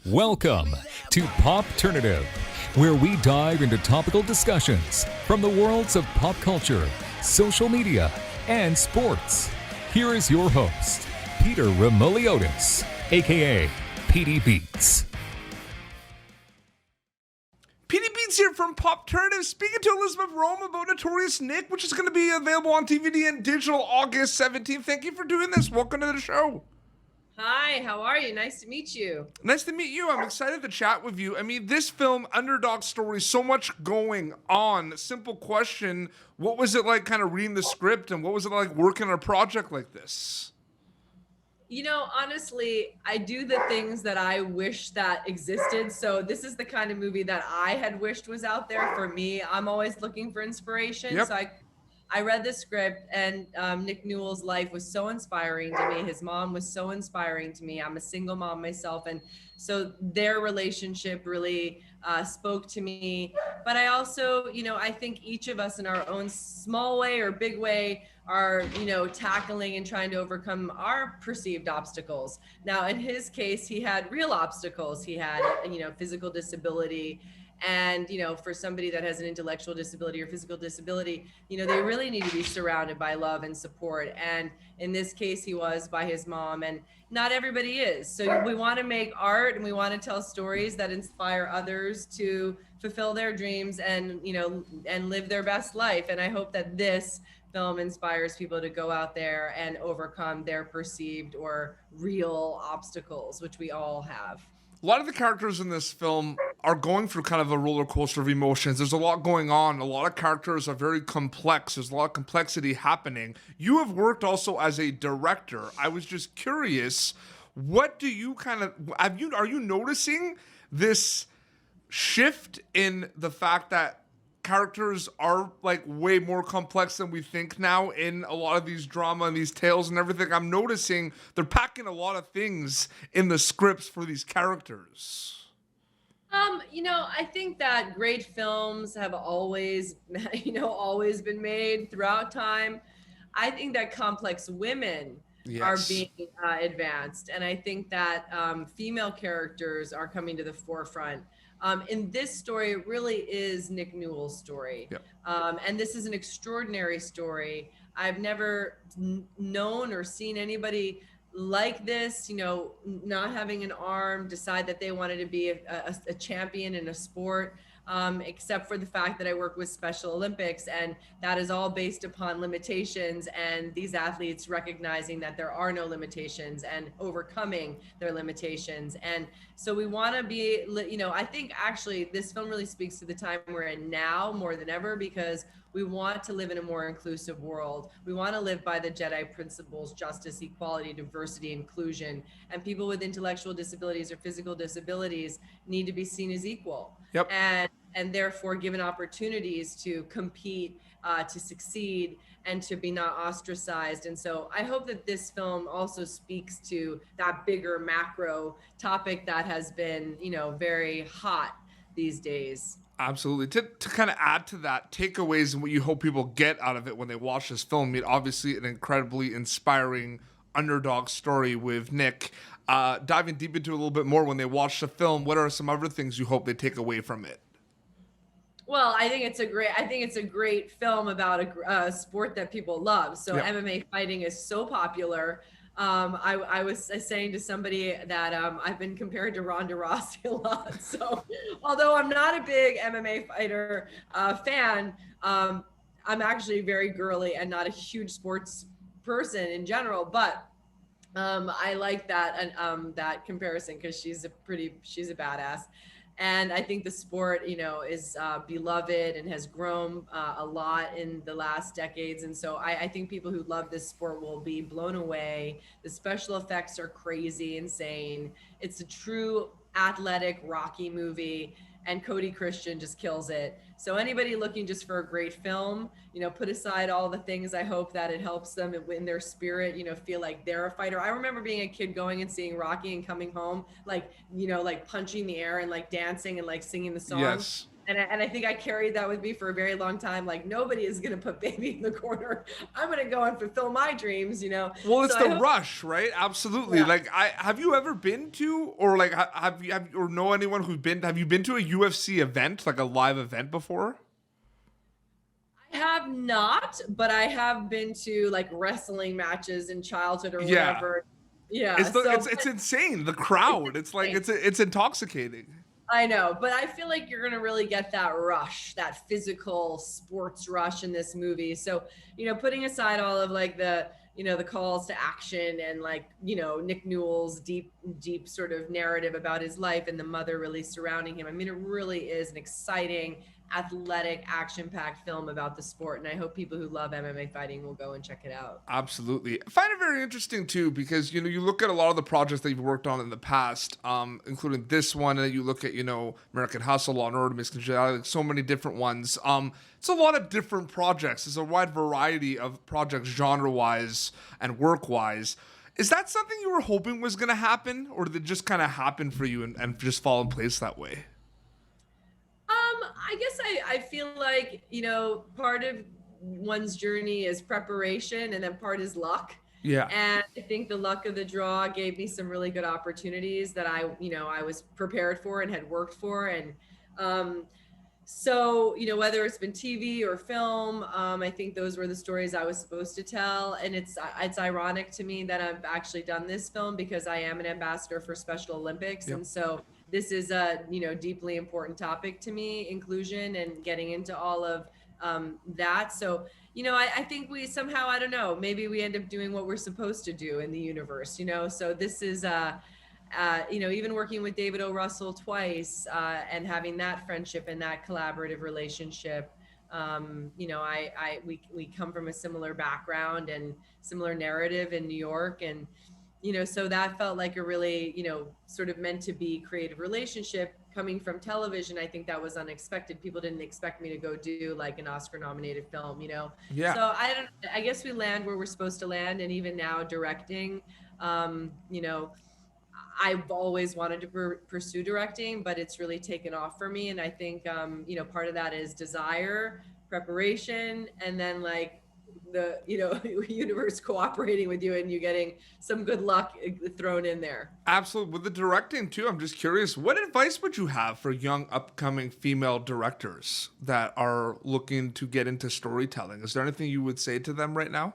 Welcome to Popternative, where we dive into topical discussions from the worlds of pop culture, social media, and sports. Here is your host, Peter Remoliotis, aka PD Beats. PD Beats here from Popternative, speaking to Elisabeth Röhm about Notorious Nick, which is going to be available on DVD and digital August 17th. Thank you for doing this. Welcome to the show. Hi, how are you? Nice to meet you. Nice to meet you. I'm excited to chat with you. I mean, this film, underdog story, so much going on. Simple question, what was it like kind of reading the script, and what was it like working on a project like this? You know, honestly, I do the things that I wish that existed. So this is the kind of movie that I had wished was out there for me. I'm always looking for inspiration. Yep. So I read the script, and Nick Newell's life was so inspiring to me. His mom was so inspiring to me. I'm a single mom myself. And so their relationship really spoke to me. But I also, I think each of us in our own small way or big way are, tackling and trying to overcome our perceived obstacles. Now, in his case, he had real obstacles. He had, physical disability. And, for somebody that has an intellectual disability or physical disability, they really need to be surrounded by love and support. And in this case, he was by his mom, and not everybody is. So we want to make art, and we want to tell stories that inspire others to fulfill their dreams and, and live their best life. And I hope that this film inspires people to go out there and overcome their perceived or real obstacles, which we all have. A lot of the characters in this film are going through kind of a roller coaster of emotions. There's a lot going on. A lot of characters are very complex. There's a lot of complexity happening. You have worked also as a director. I was just curious, what do you are you noticing this shift in the fact that characters are like way more complex than we think now in a lot of these drama and these tales and everything? I'm noticing they're packing a lot of things in the scripts for these characters. I think that great films have always, always been made throughout time. I think that complex women are being advanced. And I think that female characters are coming to the forefront. In this story, it really is Nick Newell's story. Yep. And this is an extraordinary story. I've never known or seen anybody like this, not having an arm, decide that they wanted to be a champion in a sport, except for the fact that I work with Special Olympics, and that is all based upon limitations, and these athletes recognizing that there are no limitations and overcoming their limitations. And so we want to be, I think actually this film really speaks to the time we're in now more than ever, because we want to live in a more inclusive world. We want to live by the Jedi principles: justice, equality, diversity, inclusion. And people with intellectual disabilities or physical disabilities need to be seen as equal. Yep. And therefore given opportunities to compete, to succeed, and to be not ostracized. And so I hope that this film also speaks to that bigger macro topic that has been, very hot these days. Absolutely. To kind of add to that, takeaways and what you hope people get out of it when they watch this film. I mean, obviously an incredibly inspiring underdog story with Nick. Diving deep into it a little bit more, when they watch the film, what are some other things you hope they take away from it? Well, I think it's a great film about a sport that people love. So Yeah. MMA fighting is so popular. I was saying to somebody that I've been compared to Ronda Rousey a lot. So although I'm not a big MMA fighter fan, I'm actually very girly and not a huge sports person in general. But I like that that comparison, because she's a badass. And I think the sport, is beloved and has grown a lot in the last decades. And so I think people who love this sport will be blown away. The special effects are crazy, insane. It's a true athletic Rocky movie, and Cody Christian just kills it. So anybody looking just for a great film, put aside all the things, I hope that it helps them in their spirit, feel like they're a fighter. I remember being a kid going and seeing Rocky and coming home, like punching the air and like dancing and like singing the song. Yes. And I think I carried that with me for a very long time. Like, nobody is going to put baby in the corner. I'm going to go and fulfill my dreams, you know? Well, it's So the I hope, rush, right? Absolutely. yeah. Like, have you ever been to, or like, or know anyone who's been? Have you been to a UFC event, like a live event before? I have not, but I have been to like wrestling matches in childhood or Yeah, whatever. Yeah. it's the So it's insane. The it's crowd. It's like insane. it's intoxicating. I know, but I feel like you're going to really get that rush, that physical sports rush in this movie. So, putting aside all of like the calls to action and like, Nick Newell's deep sort of narrative about his life and the mother really surrounding him. I mean, it really is an exciting, athletic, action-packed film about the sport. And I hope people who love MMA fighting will go and check it out. Absolutely. I find it very interesting too because you look at a lot of the projects that you've worked on in the past, including this one, and you look at American Hustle, Law and Order, Miss Congeniality, like so many different ones. It's a lot of different projects. It's a wide variety of projects, genre-wise and work-wise. Is that something you were hoping was going to happen, or did it just kind of happen for you and just fall in place that way? I guess I feel like, part of one's journey is preparation and then part is luck. Yeah. And I think the luck of the draw gave me some really good opportunities that I was prepared for and had worked for. And so, whether it's been TV or film, I think those were the stories I was supposed to tell. And it's ironic to me that I've actually done this film because I am an ambassador for Special Olympics. Yep. And so this is a, deeply important topic to me, inclusion and getting into all of that. So, I think we somehow, I don't know, maybe we end up doing what we're supposed to do in the universe, so this is, even working with David O. Russell twice and having that friendship and that collaborative relationship, we come from a similar background and similar narrative in New York. And, so that felt like a really, sort of meant to be creative relationship coming from television. I think that was unexpected. People didn't expect me to go do like an Oscar nominated film, Yeah. So I guess we land where we're supposed to land. And even now directing, I've always wanted to pursue directing, but it's really taken off for me. And I think, part of that is desire, preparation, and then like the, universe cooperating with you and you getting some good luck thrown in there. Absolutely. With the directing too, I'm just curious, what advice would you have for young upcoming female directors that are looking to get into storytelling? Is there anything you would say to them right now?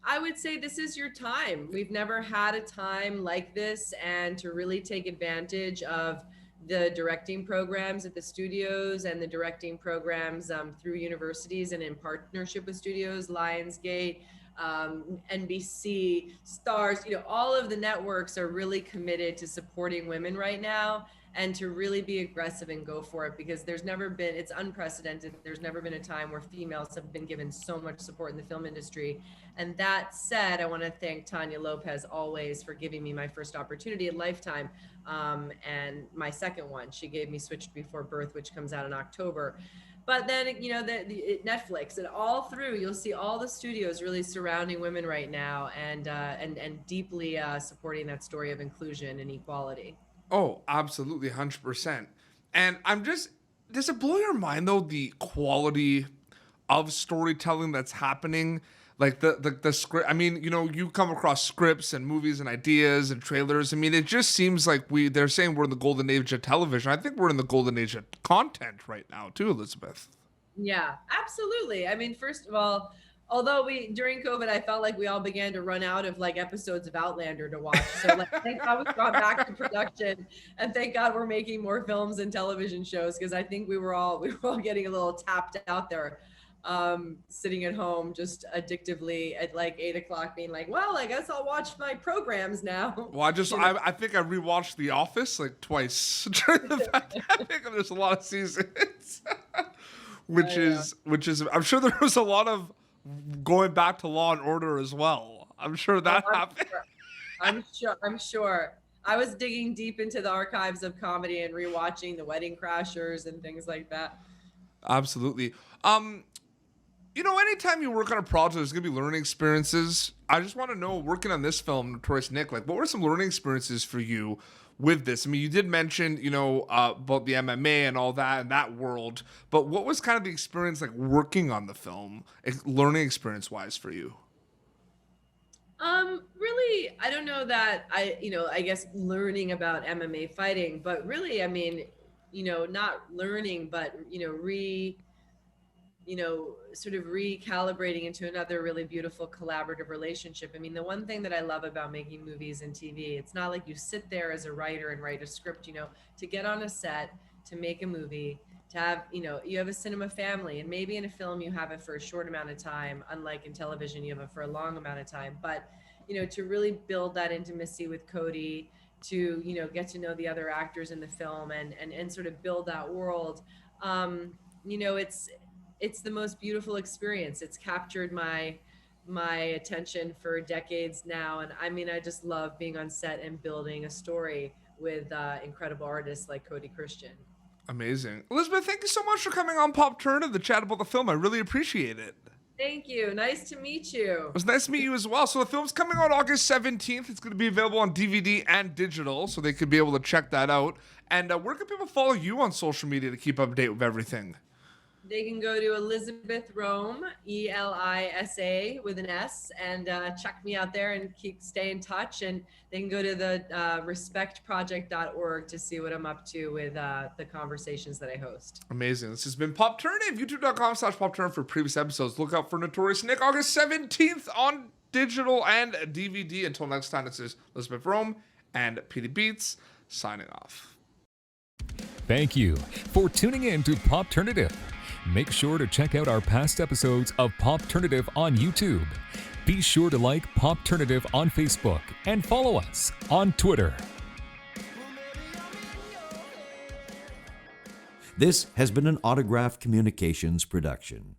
I would say this is your time. We've never had a time like this, and to really take advantage of the directing programs at the studios and the directing programs through universities and in partnership with studios, Lionsgate, NBC, Stars, all of the networks are really committed to supporting women right now and to really be aggressive and go for it, because it's unprecedented. There's never been a time where females have been given so much support in the film industry. And that said, I want to thank Tanya Lopez always for giving me my first opportunity at Lifetime, and my second one. She gave me Switched Before Birth, which comes out in October. But then, Netflix and all through, you'll see all the studios really surrounding women right now and deeply supporting that story of inclusion and equality. Oh, absolutely, 100%. And does it blow your mind though, the quality of storytelling that's happening? Like the script, I mean, you come across scripts and movies and ideas and trailers. I mean, it just seems like they're saying we're in the golden age of television. I think we're in the golden age of content right now too, Elisabeth. Yeah, absolutely. I mean, first of all, although during COVID, I felt like we all began to run out of like episodes of Outlander to watch. So like, thank God we've gone back to production, and thank God we're making more films and television shows, because I think we were all getting a little tapped out there, sitting at home just addictively at like 8 o'clock being like, well, I guess I'll watch my programs now. Well, I think I rewatched The Office like twice during the pandemic, and there's a lot of seasons, which is I'm sure there was a lot of going back to Law and Order as well. I'm sure that happened. I'm sure. I was digging deep into the archives of comedy and rewatching The Wedding Crashers and things like that. Absolutely. Anytime you work on a project, there's going to be learning experiences. I just want to know, working on this film, Notorious Nick, like, what were some learning experiences for you with this? I mean, you did mention, about the MMA and all that and that world, but what was kind of the experience like working on the film, learning experience wise for you? Really, I don't know that I guess learning about MMA fighting, but really, I mean, not learning, but, sort of recalibrating into another really beautiful collaborative relationship. I mean, the one thing that I love about making movies and TV, it's not like you sit there as a writer and write a script, to get on a set, to make a movie, to have, you have a cinema family, and maybe in a film you have it for a short amount of time, unlike in television, you have it for a long amount of time. But, to really build that intimacy with Cody, to, get to know the other actors in the film and sort of build that world, it's the most beautiful experience. It's captured my attention for decades now. And I mean, I just love being on set and building a story with incredible artists like Cody Christian. Amazing. Elisabeth, thank you so much for coming on Popternative to chat about the film. I really appreciate it. Thank you. Nice to meet you. It was nice to meet you as well. So the film's coming out August 17th. It's going to be available on DVD and digital, so they could be able to check that out. And where can people follow you on social media to keep up to date with everything? They can go to Elisabeth Röhm, Elisa with an S, and check me out there and stay in touch. And they can go to the respectproject.org to see what I'm up to with the conversations that I host. Amazing. This has been Popternative, youtube.com/Popternative for previous episodes. Look out for Notorious Nick, August 17th on digital and DVD. Until next time, this is Elisabeth Röhm and PD Beats signing off. Thank you for tuning in to Popternative. Make sure to check out our past episodes of Popternative on YouTube. Be sure to like Popternative on Facebook and follow us on Twitter. This has been an Autograph Communications production.